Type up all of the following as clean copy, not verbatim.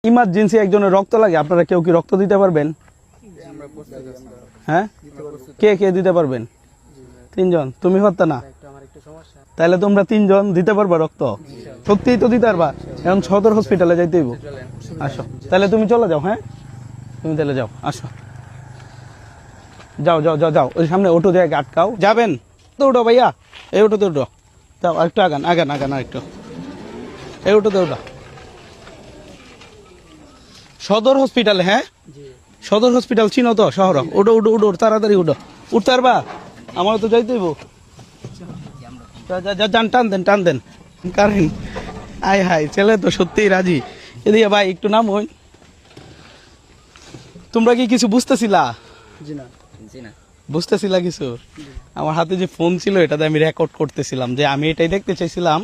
Emergency একজনের রক্ত লাগে, আপনারা কেউ কি রক্ত দিতে পারবেন? হ্যাঁ, কে কে দিতে পারবেন? 3 জন। তুমি পারতা না? তাহলে তোমরা 3 জন দিতে পারবা রক্ত? সত্যিই তো দিতে পারবা? এখন সদর হসপিটালে যাইতে হইব। আসো তাহলে তুমি চলে যাও। হ্যাঁ তুমি তাহলে যাও, আসো, যাও যাও যাও যাও, ওই সামনে অটো দিয়ে আটকাও। যাবেন তো? উঠো ভাইয়া, এই অটোতে উঠো। যাও আরেকটু আগান আগান আগান আরেকটু, এই অটোতে উঠো। সদর হসপিটাল? হ্যাঁ সদর হসপিটাল চিনো তো শহর? উঠো উঠো উঠো, তাড়াতাড়ি উঠো। উঠতে পারবা? আমার তো যাইতে হইব। যান, টান দেন টান দেন কারেন। আয় হাই, ছেলে তো সত্যিই রাজি। এদিকে ভাই একটু নাম হই। তোমরা কি কিছু বুঝতেছিলা? বুঝতেছিলা কিছু? আমার হাতে যে ফোন ছিল এটাতে আমি রেকর্ড করতেছিলাম, যে আমি এটাই দেখতে চাইছিলাম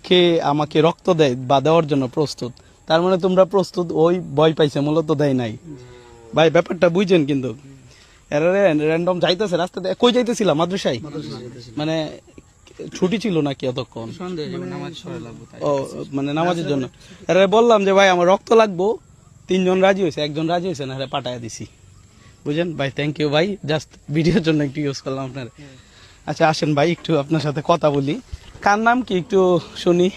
কে আমাকে রক্ত দেয় বা দেওয়ার জন্য প্রস্তুত। তার মানে তোমরা প্রস্তুত, ওই ভয় পাইছে মূলত, দেয় নাই। ভাই ব্যাপারটা বুঝছেন কিন্তু? এরা র্যান্ডম যাইতেছে রাস্তাতে। কই যাইতেছিলাম? মাদ্রাসায়? মানে ছুটি ছিল নাকি অতক্ষণ? ও মানে নামাজের জন্য। এরা বললাম যে ভাই আমার রক্ত লাগবো, 3 জন রাজি হয়েছে, 1 জন রাজি হয়েছে না, পাঠায় দিছি। বুঝলেন ভাই? থ্যাংক ইউ ভাই, জাস্ট ভিডিওর জন্য একটু ইউজ করলাম আপনার। আচ্ছা আসেন ভাই একটু আপনার সাথে কথা বলি। কার নাম কি একটু শুনি?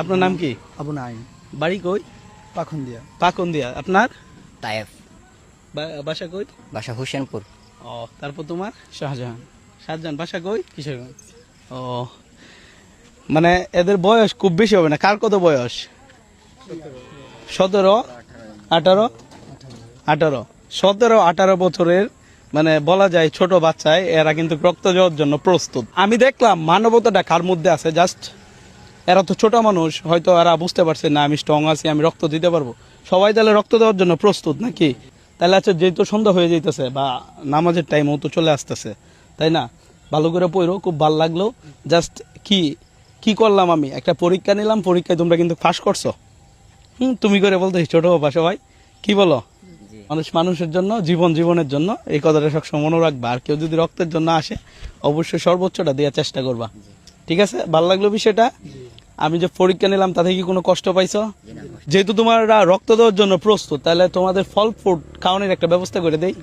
আপনার নাম কি? আবু নাইম। বাড়ি কই? পাখুন্দিয়া। পাকুন্দিয়া। আপনার? তায়েফ। বাসা কই? বাসা হোসেনপুর। ও, তারপর তোমার? শাহজাহান। শাহজাহান বাসা কই? কিশোরগঞ্জ। ও, মানে এদের বয়স খুব বেশি হবে না। কার কত বয়স? 17, 18, 18, 17, 18 বছরের, মানে বলা যায় ছোট বাচ্চায় এরা কিন্তু রক্ত দেওয়ার জন্য প্রস্তুত। আমি দেখলাম মানবতাটা কার মধ্যে আছে। জাস্ট এরা তো ছোট মানুষ, হয়তো এরা বুঝতে পারছে না আমি স্ট্রং আছি, আমি রক্ত দিতে পারবো। সবাই তাহলে রক্ত দেওয়ার জন্য প্রস্তুত নাকি? তাহলে আচ্ছা, যেহেতু সন্ধ্যা হয়ে যাইতেছে বা নামাজের টাইমও তো চলে আসতেছে, তাই না? ভালো করে পড়ো, খুব ভালো লাগলো। জাস্ট কি করলাম, আমি একটা পরীক্ষা নিলাম, পরীক্ষায় তোমরা কিন্তু পাস করছো। তুমি করে বলতে ছোট বাবা সবাই কি বলো? মানুষের জন্য, জীবনের জন্য, এই কথাটা সবসময় মনে রাখবা। আর কেউ যদি রক্তের জন্য আসে অবশ্যই সর্বোচ্চটা দেওয়ার চেষ্টা করবা। ঠিক আছে? ভালো লাগলো বিষয়টা। আমি যে পরীক্ষা নিলাম তাতে কি কোনো কষ্ট পাইছো? যেহেতু তোমরা রক্ত দেওয়ার জন্য প্রস্তুত, তাহলে তোমাদের ফল ফ্রুট খাওয়ানোর একটা ব্যবস্থা করে দেই।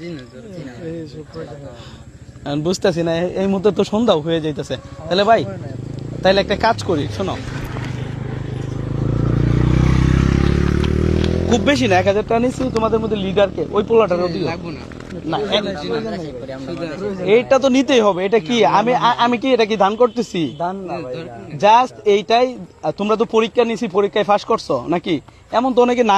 বুঝতেছি না, এই মুহূর্তে তো সন্ধ্যাও হয়ে যাইতেছে। তাহলে ভাই তাহলে একটা কাজ করি, শোনো, খুব বেশি না, 1000 টাকা নিচ্ছি। তোমাদের মধ্যে লিডারকে ওই পোলাটারও দিও না। এইটা তো নিতেই হবে। এটা কি আমি কি এটা কি দান করতেছি? জাস্ট এইটাই। তোমরা তো পরীক্ষা নিছি, পরীক্ষায় পাস করছো নাকি? এমন তো অনেকে না